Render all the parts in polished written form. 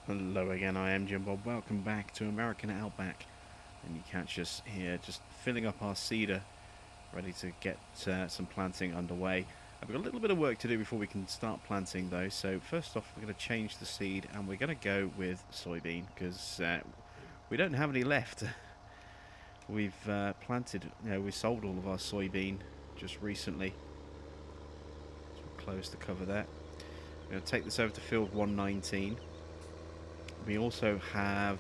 Hello again, I am Jim Bob. Welcome back to American Outback. And you catch us here just filling up our cedar, ready to get some planting underway. I've got a little bit of work to do before we can start planting though. So first off, we're going to change the seed and we're going to go with soybean because we don't have any left. We've planted, we sold all of our soybean just recently. So we'll close the cover there. We're going to take this over to field 119. We also have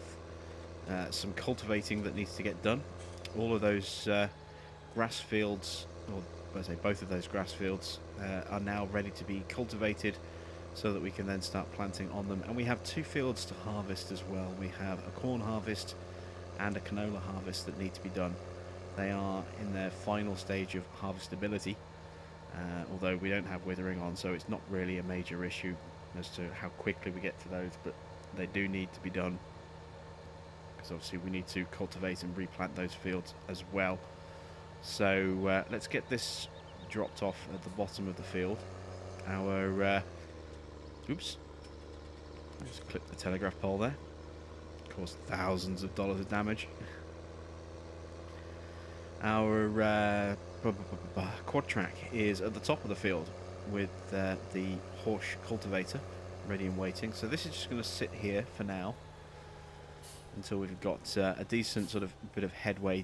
some cultivating that needs to get done. All of those grass fields, or I say both of those grass fields, are now ready to be cultivated so that we can then start planting on them. And we have two fields to harvest as well. We have a corn harvest and a canola harvest that need to be done. They are in their final stage of harvestability, although we don't have withering on, so it's not really a major issue as to how quickly we get to those, but they do need to be done because obviously we need to cultivate and replant those fields as well. So let's get this dropped off at the bottom of the field. Our oops, I just clipped the telegraph pole there. Caused thousands of dollars of damage. Our quad track is at the top of the field with the horse cultivator ready and waiting. So this is just going to sit here for now until we've got a decent sort of bit of headway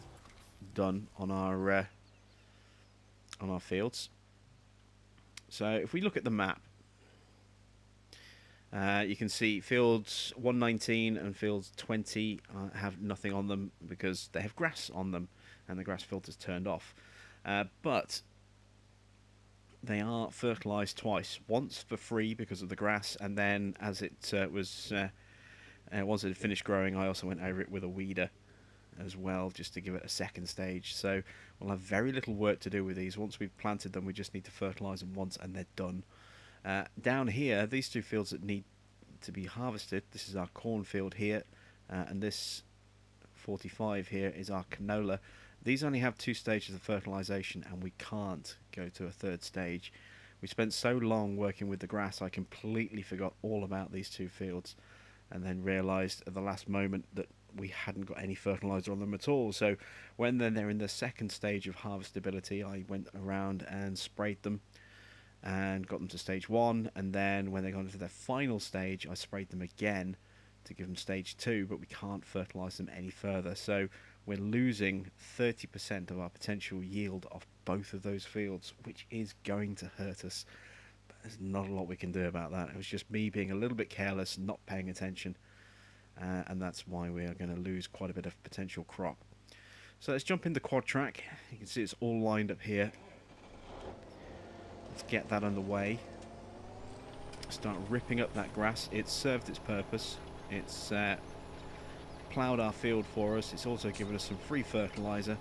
done on our fields. So if we look at the map, you can see fields 119 and fields 20 have nothing on them because they have grass on them and the grass filter's turned off. But they are fertilised twice. Once for free because of the grass, and then as it once it had finished growing, I also went over it with a weeder as well, just to give it a second stage. So we'll have very little work to do with these. Once we've planted them, we just need to fertilise them once, and they're done. Down here, these two fields that need to be harvested. This is our cornfield here, and this 45 here is our canola. These only have two stages of fertilisation, and we can't go to a third stage. We spent so long working with the grass, I completely forgot all about these two fields, and then realised at the last moment that we hadn't got any fertiliser on them at all. So when then they're in the second stage of harvestability, I went around and sprayed them and got them to stage 1, and then when they got into their final stage, I sprayed them again to give them stage 2, but we can't fertilise them any further. So we're losing 30% of our potential yield off both of those fields, which is going to hurt us. But there's not a lot we can do about that. It was just me being a little bit careless, not paying attention, and that's why we are going to lose quite a bit of potential crop. So let's jump in the quad track. You can see it's all lined up here. Let's get that underway. Start ripping up that grass. It's served its purpose. It's ploughed our field for us. It's also given us some free fertiliser,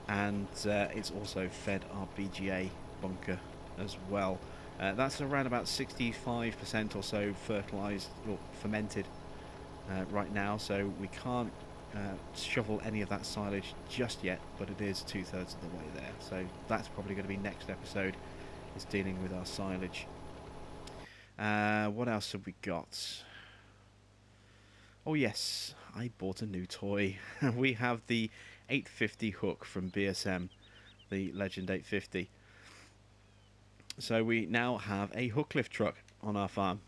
and it's also fed our BGA bunker as well. That's around about 65% or so fertilised or fermented right now, so we can't shovel any of that silage just yet, but it is 2/3 of the way there. So that's probably going to be next episode, is dealing with our silage. What else have we got? Oh yes, I bought a new toy. We have the 850 hook from BSM, the Legend 850. So we now have a hook lift truck on our farm.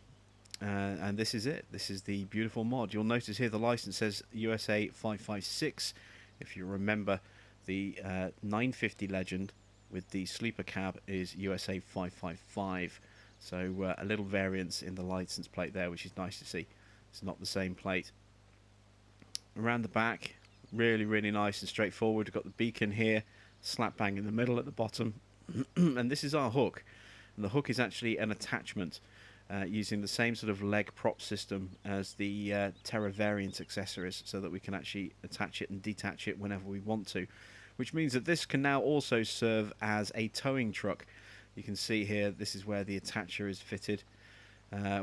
And this is it. This is the beautiful mod. You'll notice here the license says USA 556. If you remember, the 950 Legend with the sleeper cab is USA 555. So a little variance in the license plate there, which is nice to see. It's not the same plate. Around the back, really, really nice and straightforward. We've got the beacon here, slap bang in the middle at the bottom. And this is our hook. And the hook is actually an attachment using the same sort of leg prop system as the Terra variant accessories, so that we can actually attach it and detach it whenever we want to. Which means that this can now also serve as a towing truck. You can see here, this is where the attacher is fitted.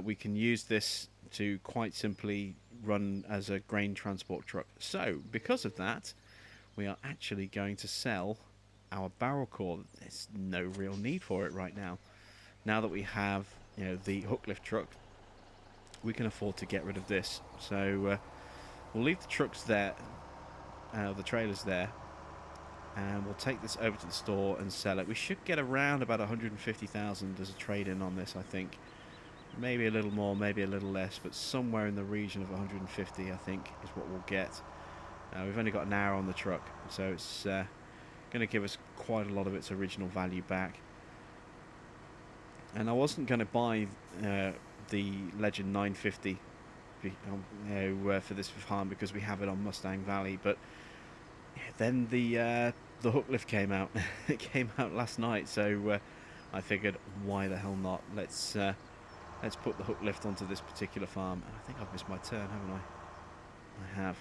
We can use this to quite simply run as a grain transport truck. So, because of that, we are actually going to sell our Barrelcore. There's no real need for it right now. Now that we have, the hook lift truck, we can afford to get rid of this. So we'll leave the trucks there, the trailers there, and we'll take this over to the store and sell it. We should get around about 150,000 as a trade-in on this, I think. Maybe a little more, maybe a little less, but somewhere in the region of 150, I think, is what we'll get. We've only got an hour on the truck, so it's going to give us quite a lot of its original value back. And I wasn't going to buy the Legend 950 for this farm because we have it on Mustang Valley, but then the hook lift came out. It came out last night, so I figured, why the hell not? Let's put the hook lift onto this particular farm. I think I've missed my turn, haven't I? I have.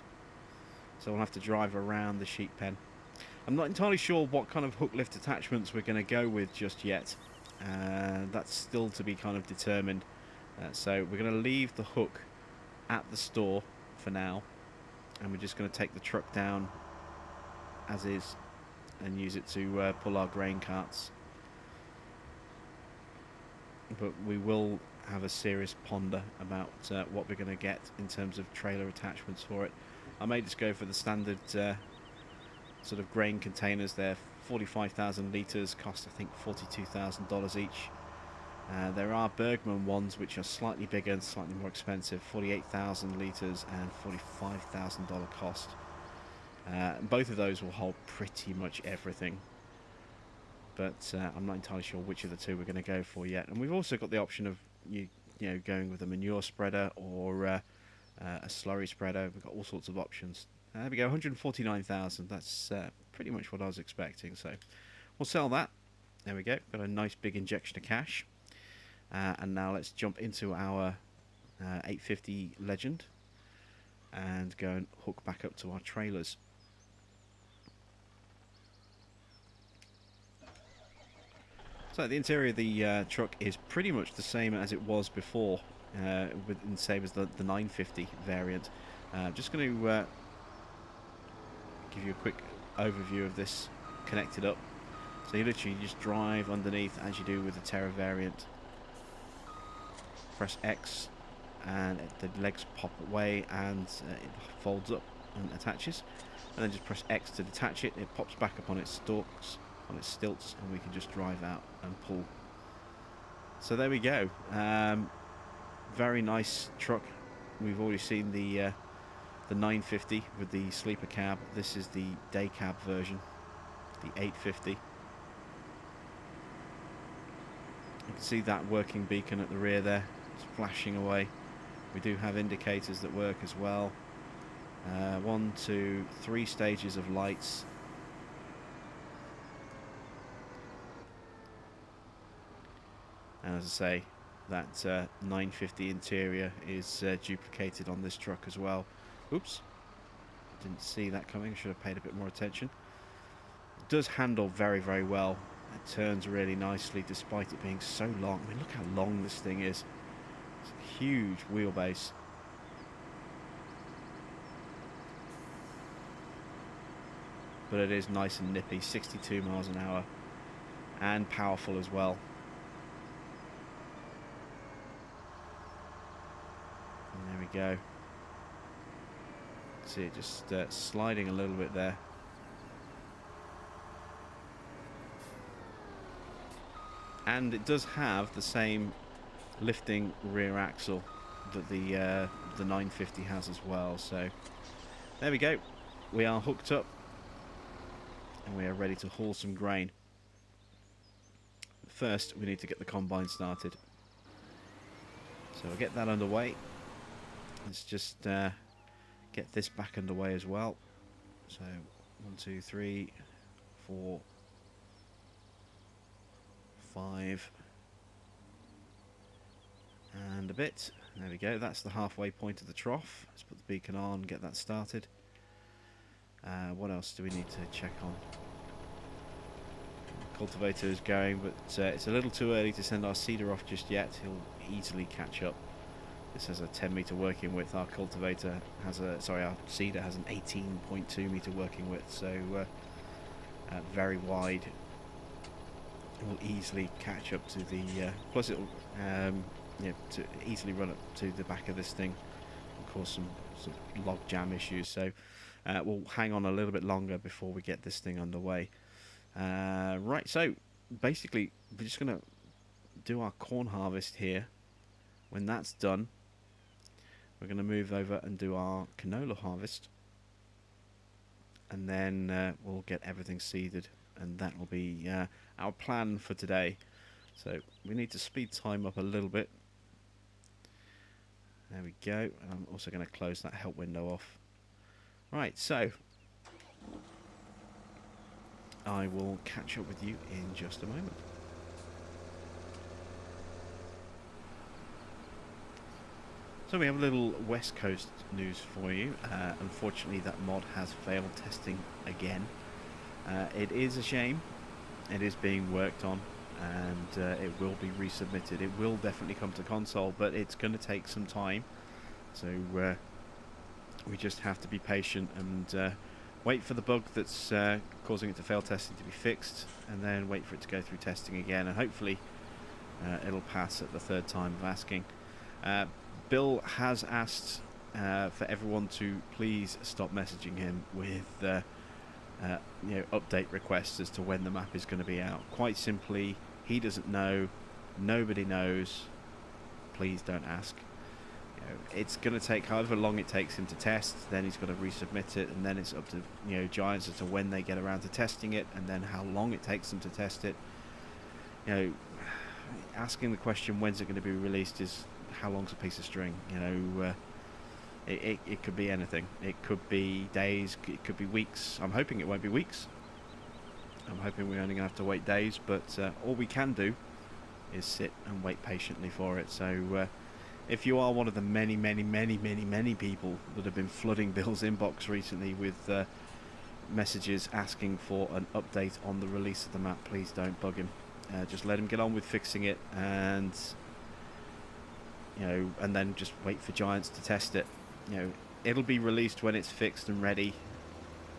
So we'll have to drive around the sheep pen. I'm not entirely sure what kind of hook lift attachments we're going to go with just yet. That's still to be kind of determined. So we're going to leave the hook at the store for now, and we're just going to take the truck down as is and use it to pull our grain carts. But we will have a serious ponder about what we're going to get in terms of trailer attachments for it. I may just go for the standard sort of grain containers. They're 45,000 litres, cost I think $42,000 each. There are Bergman ones which are slightly bigger and slightly more expensive, 48,000 litres and $45,000 cost. Both of those will hold pretty much everything, but I'm not entirely sure which of the two we're going to go for yet. And we've also got the option of you know going with a manure spreader or a slurry spreader. We've got all sorts of options. There we go, 149,000. That's pretty much what I was expecting. So we'll sell that. There we go. Got a nice big injection of cash. And now let's jump into our 850 Legend and go and hook back up to our trailers. So the interior of the truck is pretty much the same as it was before, same as the 950 variant. Just going to give you a quick overview of this connected up. So you literally just drive underneath as you do with the Terra variant. Press X and the legs pop away and it folds up and attaches, and then just press X to detach it. It pops back up on its stalks, on its stilts, and we can just drive out and pull. So there we go. Very nice truck. We've already seen the 950 with the sleeper cab. This is the day cab version, the 850. You can see that working beacon at the rear there. It's flashing away. We do have indicators that work as well. 1, 2, 3 stages of lights. And as I say, that 950 interior is duplicated on this truck as well. Oops, didn't see that coming. Should have paid a bit more attention. It does handle very, very well. It turns really nicely despite it being so long. I mean, look how long this thing is. It's a huge wheelbase. But it is nice and nippy, 62 miles an hour, and powerful as well. And there we go. See it just sliding a little bit there. And it does have the same lifting rear axle that the 950 has as well. So there we go. We are hooked up and we are ready to haul some grain. First, we need to get the combine started. So we'll get that underway. Let's just get this back underway as well. So 1, 2, 3, 4, 5 and a bit. There we go. That's the halfway point of the trough. Let's put the beacon on, get that started. What else do we need to check on? The cultivator is going, but it's a little too early to send our seeder off just yet. He'll easily catch up. This has a 10 meter working width. Our cultivator has our seeder has an 18.2 meter working width, so very wide. It will easily catch up to the. Plus, it'll to easily run up to the back of this thing and cause some log jam issues. So we'll hang on a little bit longer before we get this thing underway. Right, so basically we're just going to do our corn harvest here. When that's done, we're going to move over and do our canola harvest, and then we'll get everything seeded, and that will be our plan for today. So we need to speed time up a little bit. There we go. And I'm also going to close that help window off. Right, so I will catch up with you in just a moment. So we have a little West Coast news for you. Unfortunately, that mod has failed testing again. It is a shame. It is being worked on, and it will be resubmitted. It will definitely come to console, but it's going to take some time. So we just have to be patient and wait for the bug that's causing it to fail testing to be fixed, and then wait for it to go through testing again, and hopefully it'll pass at the third time of asking. Bill has asked for everyone to please stop messaging him with update requests as to when the map is going to be out. Quite simply, he doesn't know, nobody knows. Please don't ask. It's going to take however long it takes him to test, then he's got to resubmit it, and then it's up to Giants as to when they get around to testing it, and then how long it takes them to test it. Asking the question when's it going to be released is how long's a piece of string. It could be anything. It could be days, it could be weeks. I'm hoping it won't be weeks. I'm hoping we're only going to have to wait days, but all we can do is sit and wait patiently for it. So if you are one of the many people that have been flooding Bill's inbox recently with messages asking for an update on the release of the map, please don't bug him. Just let him get on with fixing it, and and then just wait for Giants to test it. It'll be released when it's fixed and ready.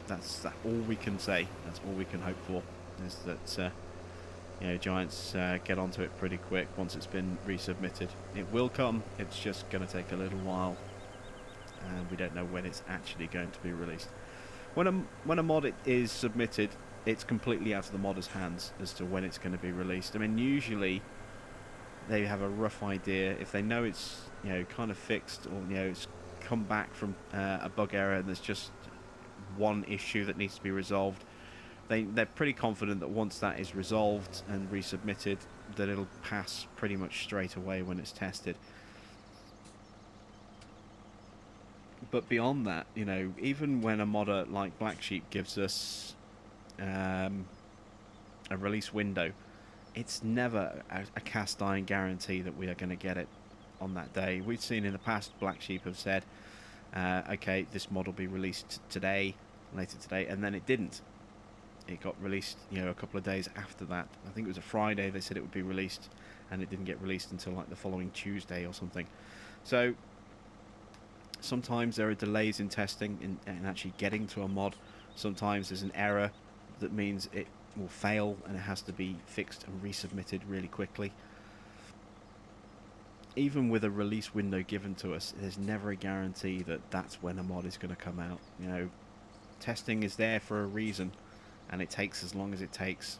That's all we can say. That's all we can hope for, is that Giants get onto it pretty quick once it's been resubmitted. It will come, it's just going to take a little while, and we don't know when it's actually going to be released. When a mod is submitted, it's completely out of the modder's hands as to when it's going to be released. I mean, usually they have a rough idea. If they know it's kind of fixed, or it's come back from a bug error and there's just one issue that needs to be resolved, they're pretty confident that once that is resolved and resubmitted, that it'll pass pretty much straight away when it's tested. But beyond that, even when a modder like Black Sheep gives us a release window, it's never a cast iron guarantee that we are going to get it on that day. We've seen in the past Black Sheep have said, okay, this mod will be released today, later today, and then it didn't. It got released, a couple of days after that. I think it was a Friday they said it would be released, and it didn't get released until like the following Tuesday or something. So sometimes there are delays in testing and actually getting to a mod. Sometimes there's an error that means it will fail and it has to be fixed and resubmitted really quickly. Even with a release window given to us, there's never a guarantee that that's when a mod is going to come out. Testing is there for a reason, and it takes as long as it takes.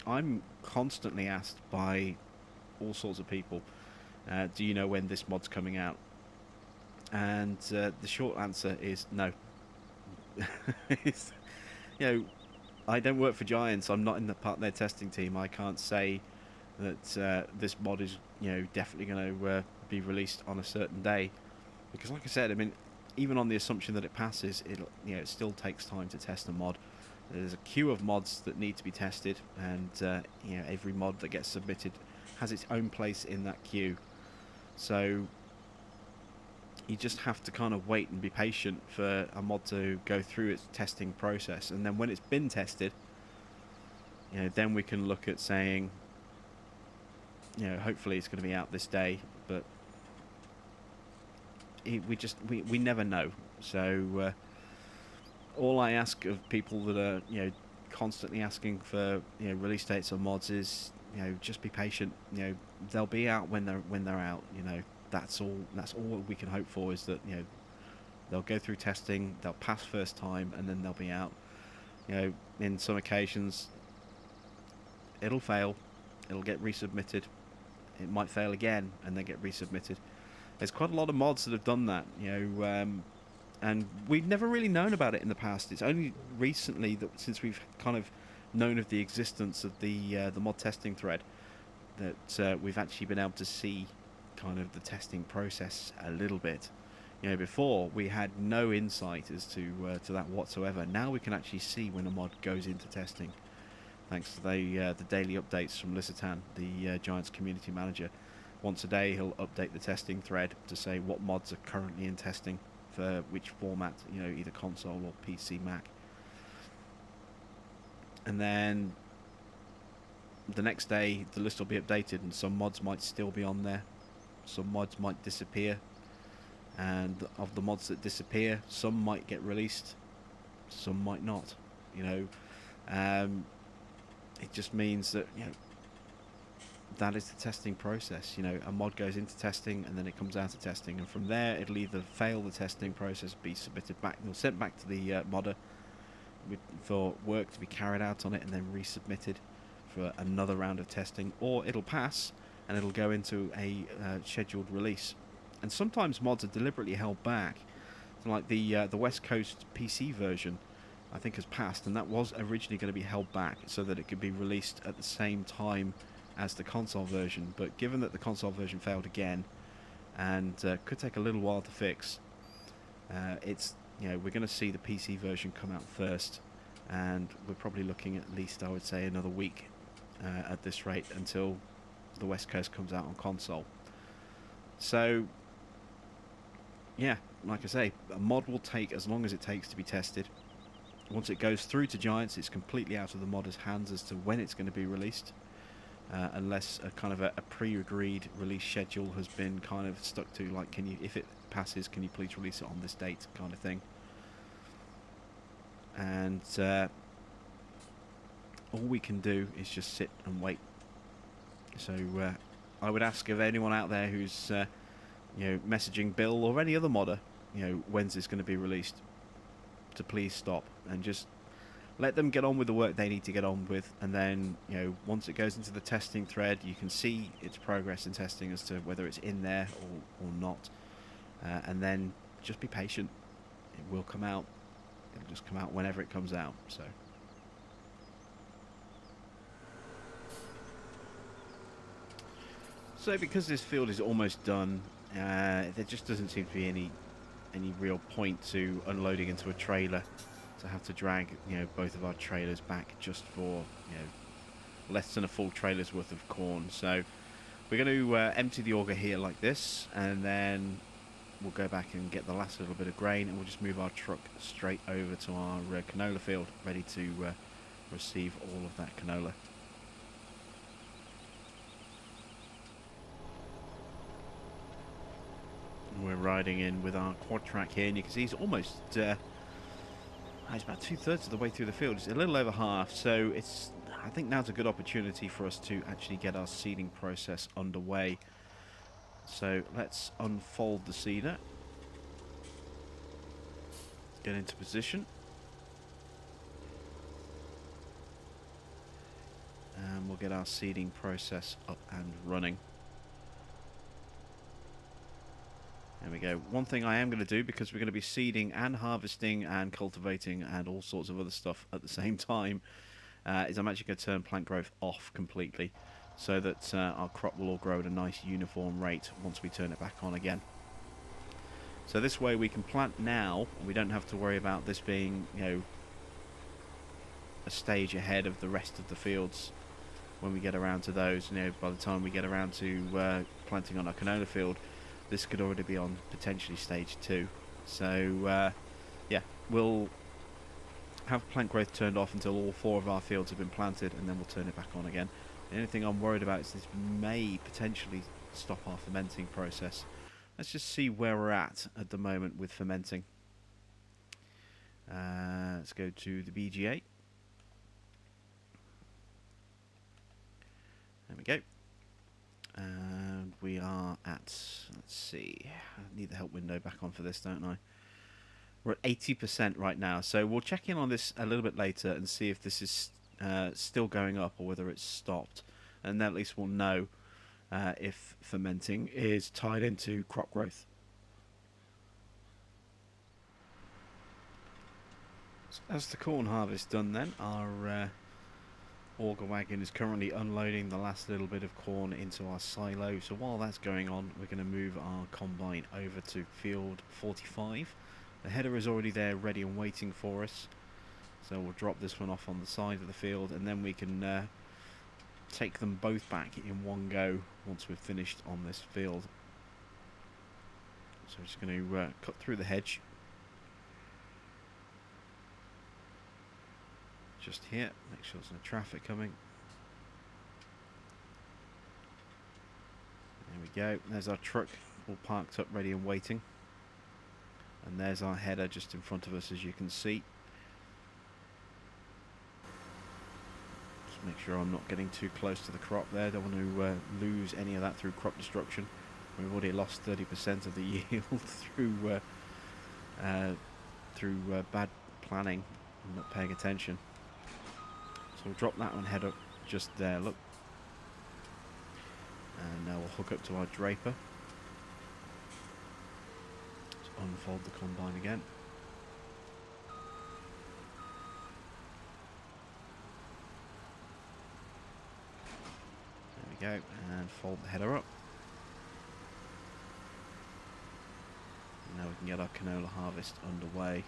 I'm constantly asked by all sorts of people, do you know when this mod's coming out? And the short answer is no. I don't work for Giants. I'm not in the part of their testing team. I can't say that this mod is definitely going to be released on a certain day, because like I said, I mean, even on the assumption that it passes, it still takes time to test a mod. There's a queue of mods that need to be tested, and every mod that gets submitted has its own place in that queue. So you just have to kind of wait and be patient for a mod to go through its testing process, and then when it's been tested, then we can look at saying, hopefully it's going to be out this day, but we never know. So all I ask of people that are constantly asking for release dates on mods is you know, just be patient. You know, they'll be out when they're out. You know, that's all we can hope for, is that, you know, they'll go through testing, they'll pass first time, and then they'll be out. You know, in some occasions, it'll fail, it'll get resubmitted. It might fail again and then get resubmitted. There's quite a lot of mods that have done that. You know, and we've never really known about it in the past. It's only recently that, since we've kind of known of the existence of the mod testing thread, that we've actually been able to see kind of the testing process a little bit. You know, before we had no insight as to that whatsoever. Now we can actually see when a mod goes into testing, thanks to the daily updates from Lissitan, the Giants community manager. Once a day, he'll update the testing thread to say what mods are currently in testing for which format, you know, either console or PC, Mac. And then the next day, the list will be updated, and some mods might still be on there. Some mods might disappear, and of the mods that disappear, some might get released, some might not. You know, it just means that, you know, that is the testing process. You know, a mod goes into testing and then it comes out of testing, and from there it'll either fail the testing process, be submitted back, or sent back to the modder for work to be carried out on it, and then resubmitted for another round of testing, or it'll pass and it'll go into a scheduled release. And sometimes mods are deliberately held back. So like the West Coast PC version, I think, has passed, and that was originally going to be held back so that it could be released at the same time as the console version. But given that the console version failed again, and could take a little while to fix, it's, you know, we're going to see the PC version come out first, and we're probably looking at least, I would say, another week at this rate until the West Coast comes out on console. So yeah, like I say, a mod will take as long as it takes to be tested. Once it goes through to Giants, it's completely out of the modder's hands as to when it's going to be released, unless a kind of a pre-agreed release schedule has been kind of stuck to, like, can you, if it passes, can you please release it on this date, kind of thing. And all we can do is just sit and wait. So I would ask of anyone out there who's you know, messaging Bill or any other modder, you know, when's this going to be released, to please stop and just let them get on with the work they need to get on with. And then, you know, once it goes into the testing thread, you can see its progress in testing as to whether it's in there or not. And then just be patient. It will come out. It'll just come out whenever it comes out. So because this field is almost done, there just doesn't seem to be any real point to unloading into a trailer, to have to drag, you know, both of our trailers back just for, you know, less than a full trailer's worth of corn. So we're going to empty the auger here like this, and then we'll go back and get the last little bit of grain, and we'll just move our truck straight over to our canola field, ready to receive all of that canola. We're riding in with our quad track here, and you can see he's almost he's about 2/3 of the way through the field. It's a little over half, so it's, I think now's a good opportunity for us to actually get our seeding process underway. So let's unfold the seeder, get into position, and we'll get our seeding process up and running. There we go. One thing I am going to do, because we're going to be seeding and harvesting and cultivating and all sorts of other stuff at the same time, is I'm actually going to turn plant growth off completely, so that our crop will all grow at a nice uniform rate once we turn it back on again. So this way we can plant now, and we don't have to worry about this being, you know, a stage ahead of the rest of the fields when we get around to those. You know, by the time we get around to planting on our canola field, this could already be on potentially stage 2. So yeah, we'll have plant growth turned off until all 4 of our fields have been planted, and then we'll turn it back on again. The only thing I'm worried about is this may potentially stop our fermenting process. Let's just see where we're at the moment with fermenting. Let's go to the BGA. we go. And we are at, let's see, I need the help window back on for this, don't I? We're at 80% right now, so we'll check in on this a little bit later and see if this is still going up or whether it's stopped. And then at least we'll know if fermenting is tied into crop growth. So as the corn harvest done then, our auger wagon is currently unloading the last little bit of corn into our silo. So while that's going on, we're going to move our combine over to field 45. The header is already there, ready and waiting for us. So we'll drop this one off on the side of the field, and then we can take them both back in one go once we've finished on this field. So we're just going to cut through the hedge. Just here, make sure there's no traffic coming. There we go, there's our truck all parked up, ready and waiting. And there's our header just in front of us, as you can see. Just make sure I'm not getting too close to the crop there. Don't want to lose any of that through crop destruction. We've already lost 30% of the yield through bad planning and not paying attention. So we'll drop that one header just there, look. And now we'll hook up to our draper. Unfold the combine again. There we go, and fold the header up. And now we can get our canola harvest underway.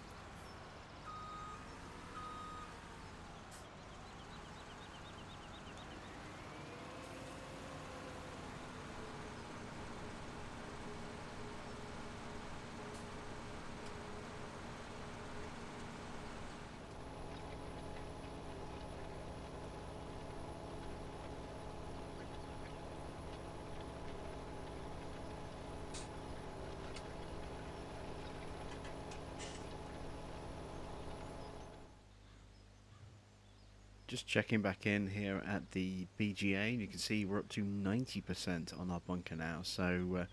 Just checking back in here at the BGA, and you can see we're up to 90% on our bunker now, so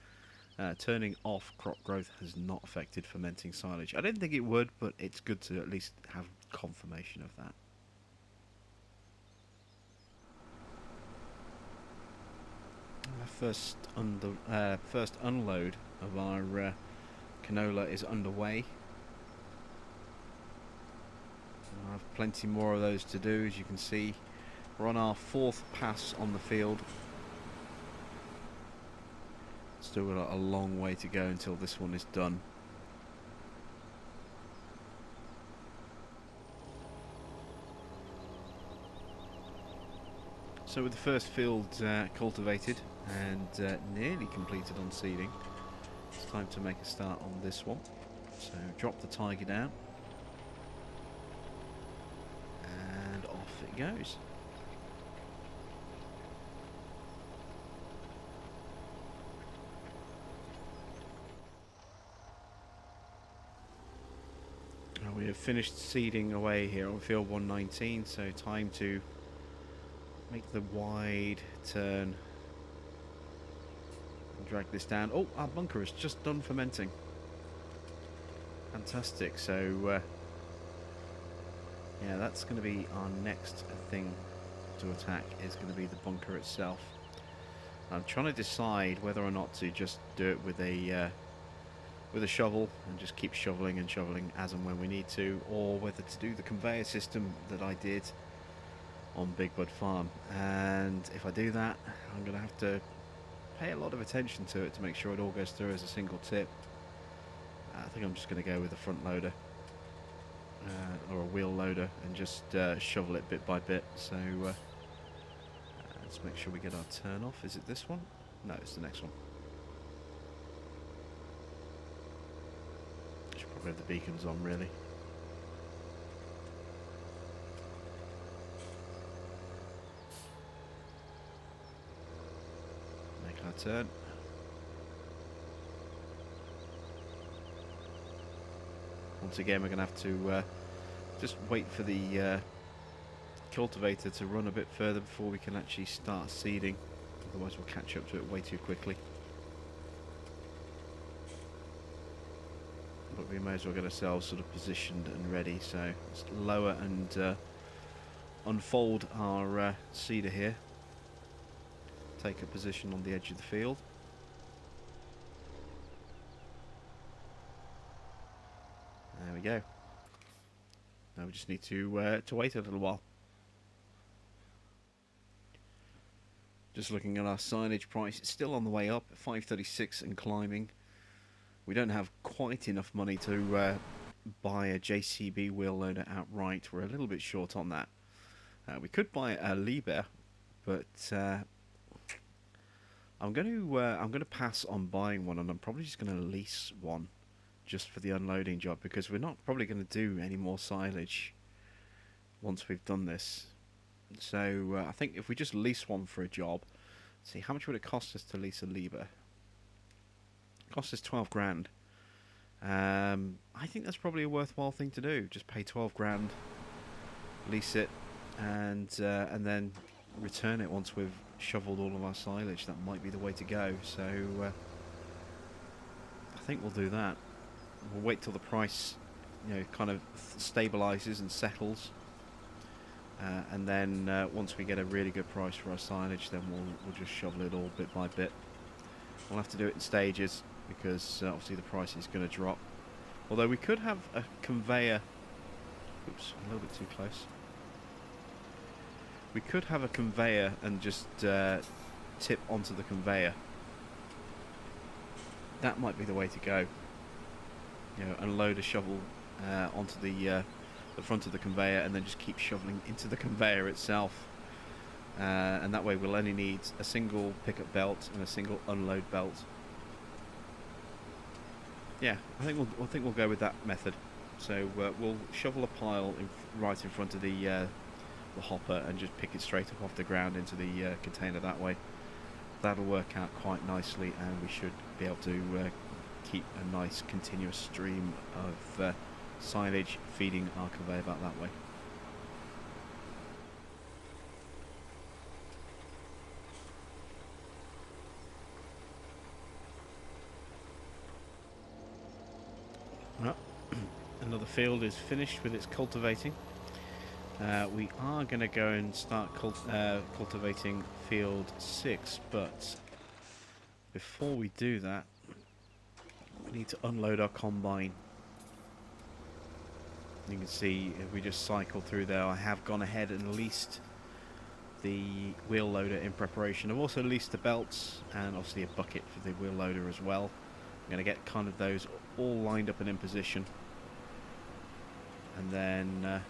turning off crop growth has not affected fermenting silage. I didn't think it would, but it's good to at least have confirmation of that. Our first unload of our canola is underway. I have plenty more of those to do, as you can see. We're on our 4th pass on the field. Still got a long way to go until this one is done. So with the first field cultivated and nearly completed on seeding, it's time to make a start on this one. So drop the tiger down. And off it goes. Now we have finished seeding away here on field 119, so time to make the wide turn and drag this down. Oh, our bunker has just done fermenting. Fantastic. So yeah, that's going to be our next thing to attack, is going to be the bunker itself. I'm trying to decide whether or not to just do it with a shovel and just keep shoveling and shoveling as and when we need to, or whether to do the conveyor system that I did on Big Bud Farm. And if I do that, I'm going to have to pay a lot of attention to it to make sure it all goes through as a single tip. I think I'm just going to go with a front loader. Or a wheel loader, and just shovel it bit by bit. So let's make sure we get our turn off. Is it this one? No, it's the next one. Should probably have the beacons on, really. Make our turn. Once again, we're going to have to just wait for the cultivator to run a bit further before we can actually start seeding. otherwise we'll catch up to it way too quickly. But we may as well get ourselves sort of positioned and ready. So let's lower and unfold our seeder here. Take a position on the edge of the field. There we go. Now we just need to wait a little while. Just looking at our silage price, it's still on the way up, 536 and climbing. We don't have quite enough money to buy a JCB wheel loader outright. We're a little bit short on that. We could buy a Liebherr, but I'm going to pass on buying one, and I'm probably just going to lease one, just for the unloading job, because we're not probably going to do any more silage once we've done this. So I think if we just lease one for a job, see how much would it cost us to lease a Liebherr? It costs us 12 grand. I think that's probably a worthwhile thing to do. Just pay 12 grand, lease it, and then return it once we've shoveled all of our silage. That might be the way to go. So I think we'll do that. We'll wait till the price, kind of stabilizes and settles, and then once we get a really good price for our silage, then we'll just shovel it all bit by bit. We'll have to do it in stages because obviously the price is going to drop. Although we could have a conveyor. Oops, a little bit too close. We could have a conveyor and just tip onto the conveyor. That might be the way to go. Unload a shovel onto the front of the conveyor and then just keep shoveling into the conveyor itself. And that way we'll only need a single pickup belt and a single unload belt. Yeah, I think we'll go with that method. So we'll shovel a pile right in front of the hopper and just pick it straight up off the ground into the container that way. That'll work out quite nicely, and we should be able to keep a nice continuous stream of silage feeding our conveyor belt that way. Well, another field is finished with its cultivating. We are going to go and start cultivating field 6, but before we do that, we need to unload our combine. You can see if we just cycle through there, I have gone ahead and leased the wheel loader in preparation. I've also leased the belts and obviously a bucket for the wheel loader as well. I'm going to get kind of those all lined up and in position, and then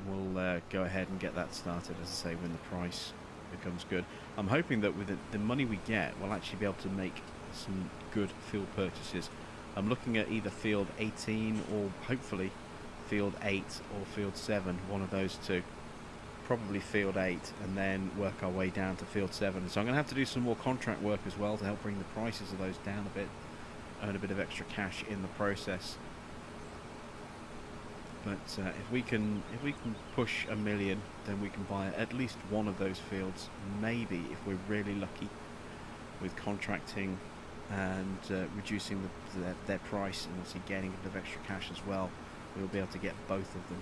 we'll go ahead and get that started, as I say, when the price becomes good. I'm hoping that with the money we get, we'll actually be able to make some good field purchases. I'm looking at either field 18 or hopefully field 8 or field 7, one of those two. Probably field 8, and then work our way down to field 7. So I'm going to have to do some more contract work as well to help bring the prices of those down a bit, earn a bit of extra cash in the process. But if we can push $1 million, then we can buy at least one of those fields. Maybe if we're really lucky with contracting and reducing their price and obviously gaining a bit of extra cash as well, we'll be able to get both of them.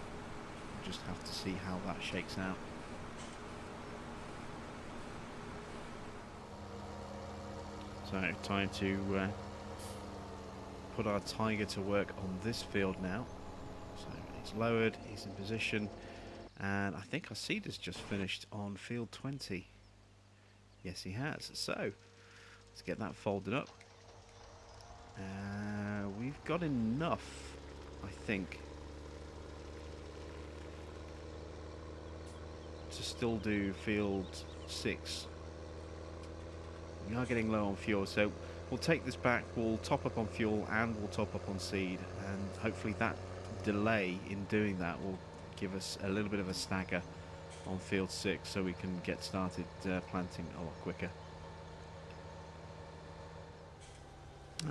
We'll just have to see how that shakes out. So time to put our Tiger to work on this field now. So he's lowered, he's in position, and I think our seeder's just finished on field 20. Yes, he has. So let's get that folded up. We've got enough, I think, to still do field 6. We are getting low on fuel, so we'll take this back, we'll top up on fuel and we'll top up on seed, and hopefully that delay in doing that will give us a little bit of a stagger on field 6 so we can get started planting a lot quicker.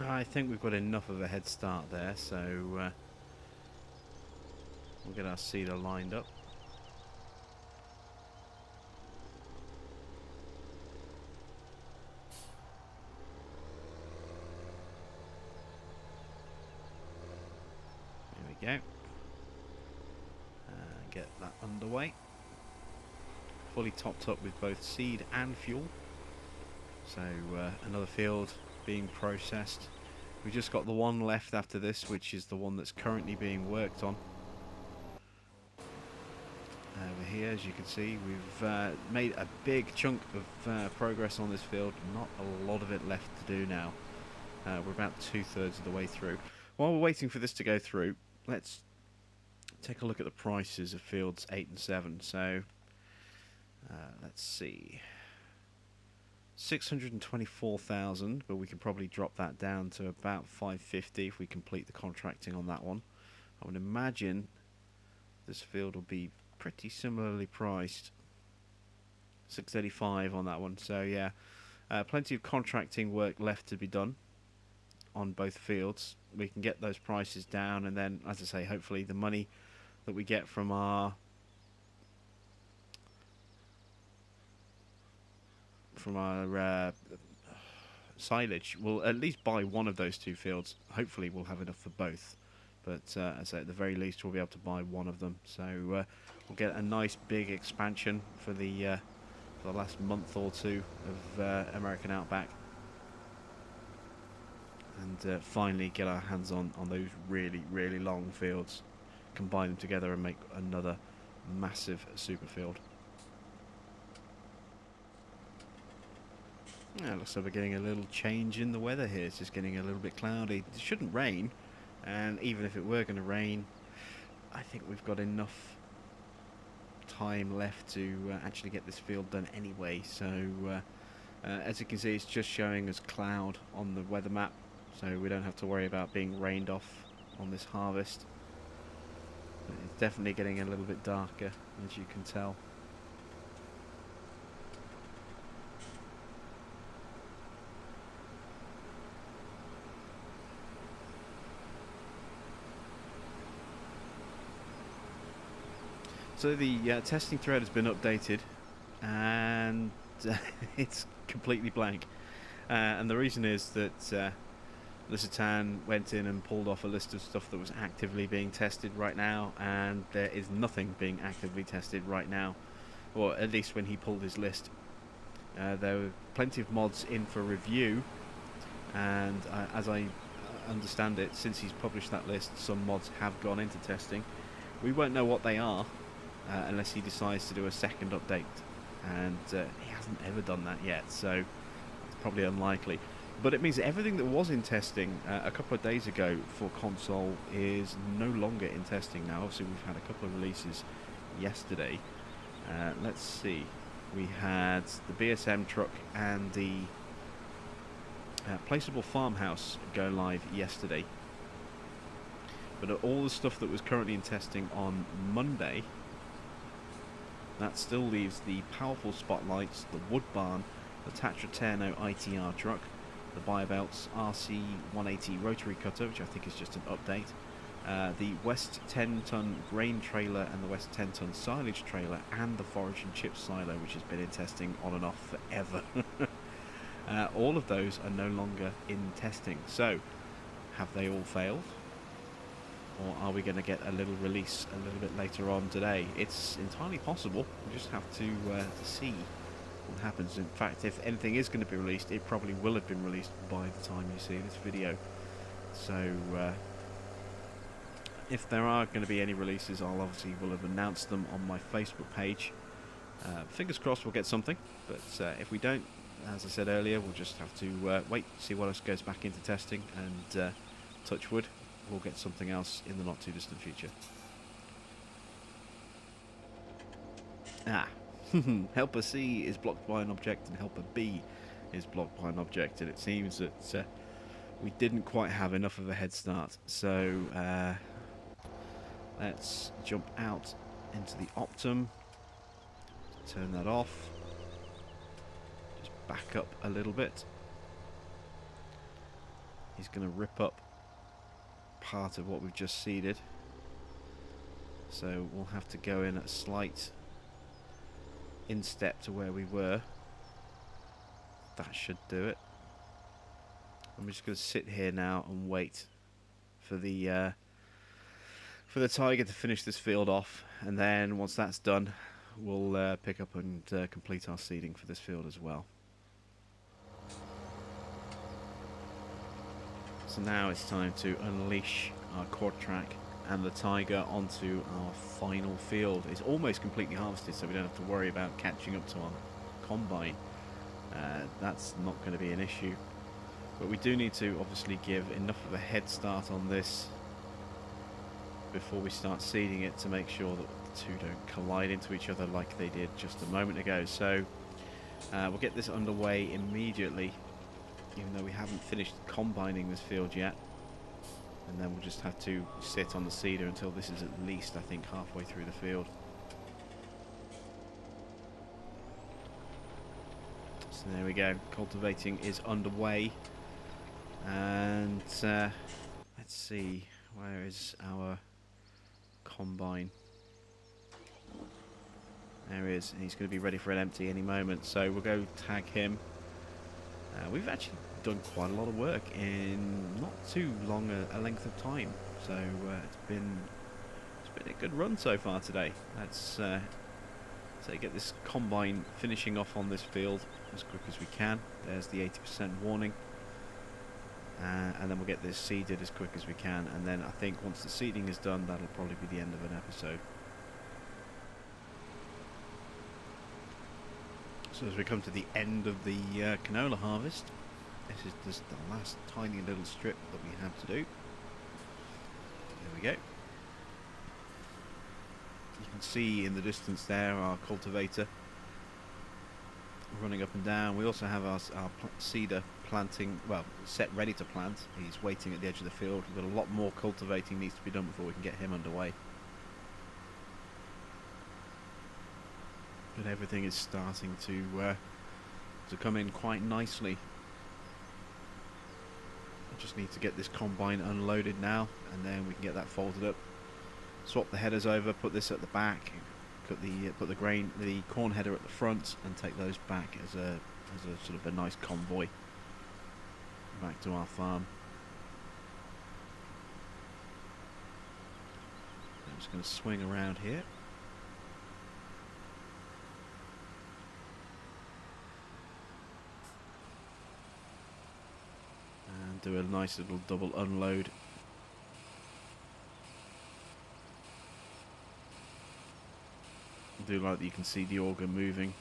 I think we've got enough of a head start there, so we'll get our seeder lined up. go. Get that underway. Fully topped up with both seed and fuel. So another field being processed. We just got the one left after this, which is the one that's currently being worked on. Over here, as you can see, we've made a big chunk of progress on this field. Not a lot of it left to do now. We're about 2/3 of the way through. While we're waiting for this to go through, let's take a look at the prices of fields 8 and 7. So let's see, 624,000, but we can probably drop that down to about 550 if we complete the contracting on that one. I would imagine this field will be pretty similarly priced. 685 on that one. So yeah, plenty of contracting work left to be done on both fields. We can get those prices down, and then, as I say, hopefully the money that we get from our silage will at least buy one of those two fields. Hopefully we'll have enough for both, but as I say, at the very least we'll be able to buy one of them. So we'll get a nice big expansion for the last month or two of American Outback, and finally get our hands on those really long fields, combine them together and make another massive super field. Yeah, looks like we're getting a little change in the weather here. It's just getting a little bit cloudy. It shouldn't rain, and even if it were going to rain, I think we've got enough time left to actually get this field done anyway. So as you can see, it's just showing us cloud on the weather map, so we don't have to worry about being rained off on this harvest. But it's definitely getting a little bit darker, as you can tell. So the testing thread has been updated, and it's completely blank. And the reason is that Legende went in and pulled off a list of stuff that was actively being tested right now, and there is nothing being actively tested right now, or at least when he pulled his list. There were plenty of mods in for review, and as I understand it, since he's published that list, some mods have gone into testing. We won't know what they are unless he decides to do a second update, and he hasn't ever done that yet, so it's probably unlikely. But it means that everything that was in testing a couple of days ago for console is no longer in testing now. Obviously we've had a couple of releases yesterday. Let's see, we had the BSM truck and the placeable farmhouse go live yesterday, but all the stuff that was currently in testing on Monday, that still leaves the powerful spotlights, the wood barn, the Tatraterno ITR truck, the Biobelts RC180 rotary cutter, which I think is just an update, the West 10-ton grain trailer and the West 10-ton silage trailer, and the forage and chip silo, which has been in testing on and off forever. All of those are no longer in testing. So, have they all failed? Or are we going to get a little release a little bit later on today? It's entirely possible. We just have to see what happens. In fact, if anything is going to be released, it probably will have been released by the time you see this video. So if there are going to be any releases, I'll obviously will have announced them on my Facebook page. Fingers crossed we'll get something, but if we don't, as I said earlier, we'll just have to wait, see what else goes back into testing, and touch wood, we'll get something else in the not too distant future. Helper C is blocked by an object and Helper B is blocked by an object, and it seems that we didn't quite have enough of a head start. So let's jump out into the Optum, turn that off, just back up a little bit. He's going to rip up part of what we've just seeded, so we'll have to go in at a slight instep to where we were. That should do it. I'm just going to sit here now and wait for the for the Tiger to finish this field off, and then once that's done, we'll pick up and complete our seeding for this field as well. So now it's time to unleash our quad track and the Tiger onto our final field. It's almost completely harvested, so we don't have to worry about catching up to our combine. That's not going to be an issue, but we do need to obviously give enough of a head start on this before we start seeding it to make sure that the two don't collide into each other like they did just a moment ago. So we'll get this underway immediately, even though we haven't finished combining this field yet, and then we'll just have to sit on the seeder until this is at least, I think, halfway through the field. So there we go, cultivating is underway, and let's see, where is our combine? There he is, and he's going to be ready for an empty any moment, so we'll go tag him. We've actually done quite a lot of work in not too long a length of time, so it's been a good run so far today. Let's so get this combine finishing off on this field as quick as we can. There's the 80% warning, and then we'll get this seeded as quick as we can, and then I think once the seeding is done, that'll probably be the end of an episode. So as we come to the end of the canola harvest, this is just the last tiny little strip that we have to do. There we go. You can see in the distance there our cultivator running up and down. We also have our seeder planting, well, set ready to plant. He's waiting at the edge of the field. We've got a lot more cultivating needs to be done before we can get him underway. But everything is starting to come in quite nicely. I just need to get this combine unloaded now, and then we can get that folded up. Swap the headers over, put this at the back, put the corn header at the front, and take those back as a sort of a nice convoy back to our farm. I'm just going to swing around here. And do a nice little double unload. I do like that you can see the auger moving,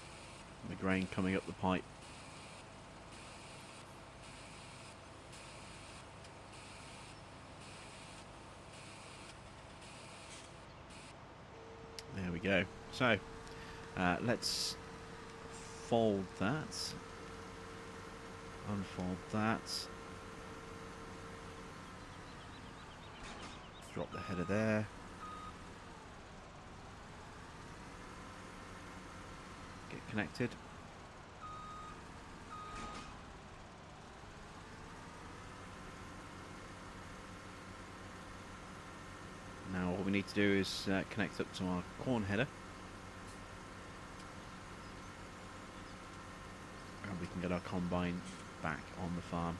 the grain coming up the pipe. There we go. So let's fold that, unfold that, drop the header there. Get connected. Now all we need to do is connect up to our corn header, and we can get our combine back on the farm.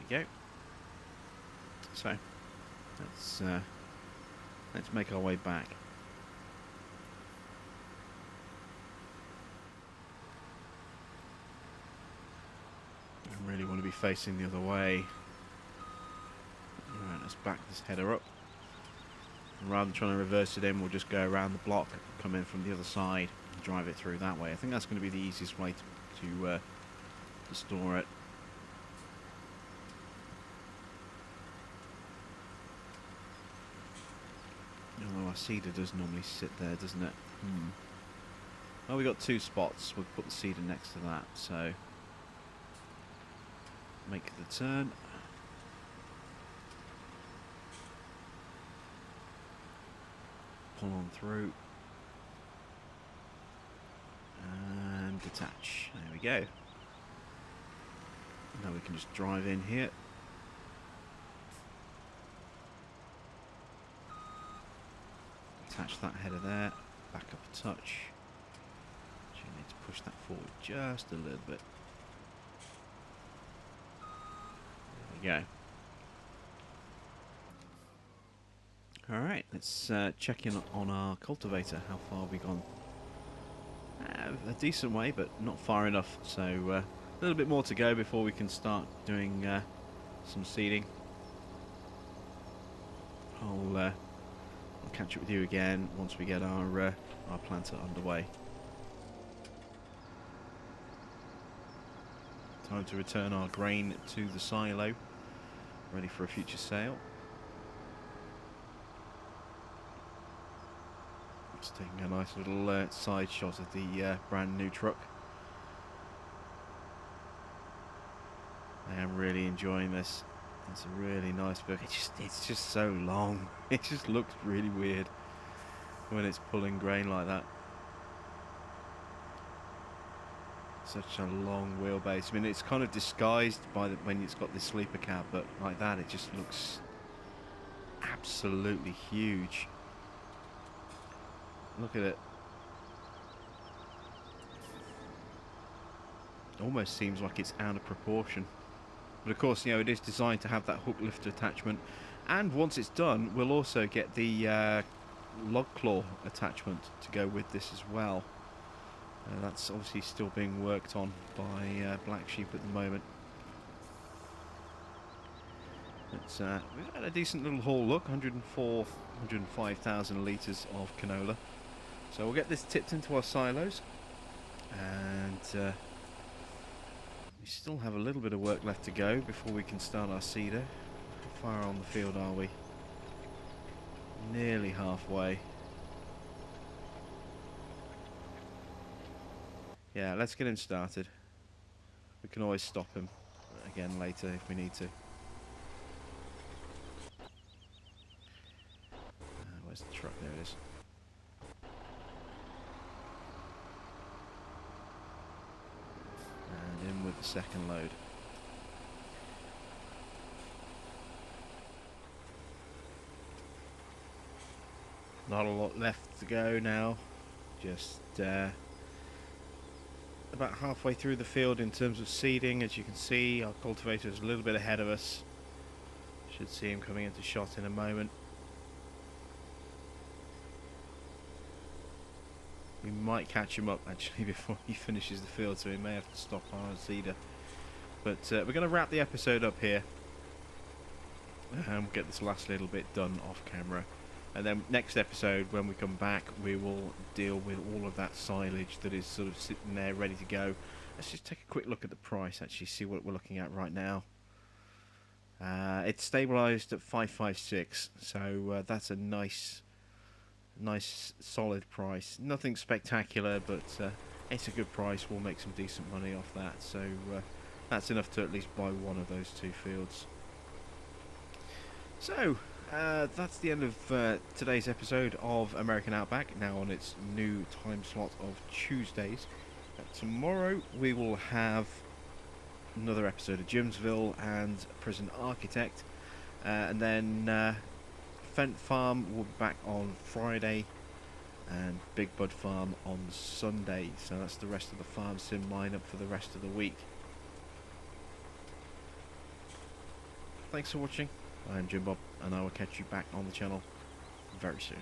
There we go. So let's make our way back. I really want to be facing the other way. Right, let's back this header up. And rather than trying to reverse it in, we'll just go around the block, come in from the other side, and drive it through that way. I think that's going to be the easiest way to store it. Although our seeder does normally sit there, doesn't it? Well, we got two spots. We'll put the seeder next to that. So make the turn. Pull on through. And detach. There we go. Now we can just drive in here. Attach that header there, back up a touch. You need to push that forward just a little bit. There go. Alright, let's check in on our cultivator. How far have we gone? A decent way, but not far enough. So a little bit more to go before we can start doing some seeding. I'll catch up with you again once we get our planter underway. Time to return our grain to the silo, ready for a future sale. Just taking a nice little side shot of the brand new truck. I am really enjoying this. It's a really nice book. It's just so long. It just looks really weird when it's pulling grain like that. Such a long wheelbase. I mean, it's kind of disguised by when it's got this sleeper cab, but like that, it just looks absolutely huge. Look at it. Almost seems like it's out of proportion. But of course, you know, it is designed to have that hook lifter attachment. And once it's done, we'll also get the log claw attachment to go with this as well. That's obviously still being worked on by Black Sheep at the moment. But we've had a decent little haul, look, 105,000 litres of canola. So we'll get this tipped into our silos, and we still have a little bit of work left to go before we can start our seeder. How far on the field are we? Nearly halfway. Yeah, let's get him started. We can always stop him again later if we need to. Where's the truck? There it is. And in with the second load. Not a lot left to go now. Just about halfway through the field in terms of seeding. As you can see, our cultivator is a little bit ahead of us. Should see him coming into shot in a moment. We might catch him up actually before he finishes the field, so we may have to stop our seeder. But we're going to wrap the episode up here, and we'll get this last little bit done off camera. And then next episode, when we come back, we will deal with all of that silage that is sort of sitting there ready to go. Let's just take a quick look at the price, actually, see what we're looking at right now. It's stabilised at 556, so that's a nice solid price. Nothing spectacular, but it's a good price. We'll make some decent money off that, so that's enough to at least buy one of those two fields. So that's the end of today's episode of American Outback, now on its new time slot of Tuesdays. Tomorrow we will have another episode of Jimsville and Prison Architect, and then Fent Farm will be back on Friday, and Big Bud Farm on Sunday. So that's the rest of the farm sim lineup for the rest of the week. Thanks for watching. I'm Jim Bob, and I will catch you back on the channel very soon.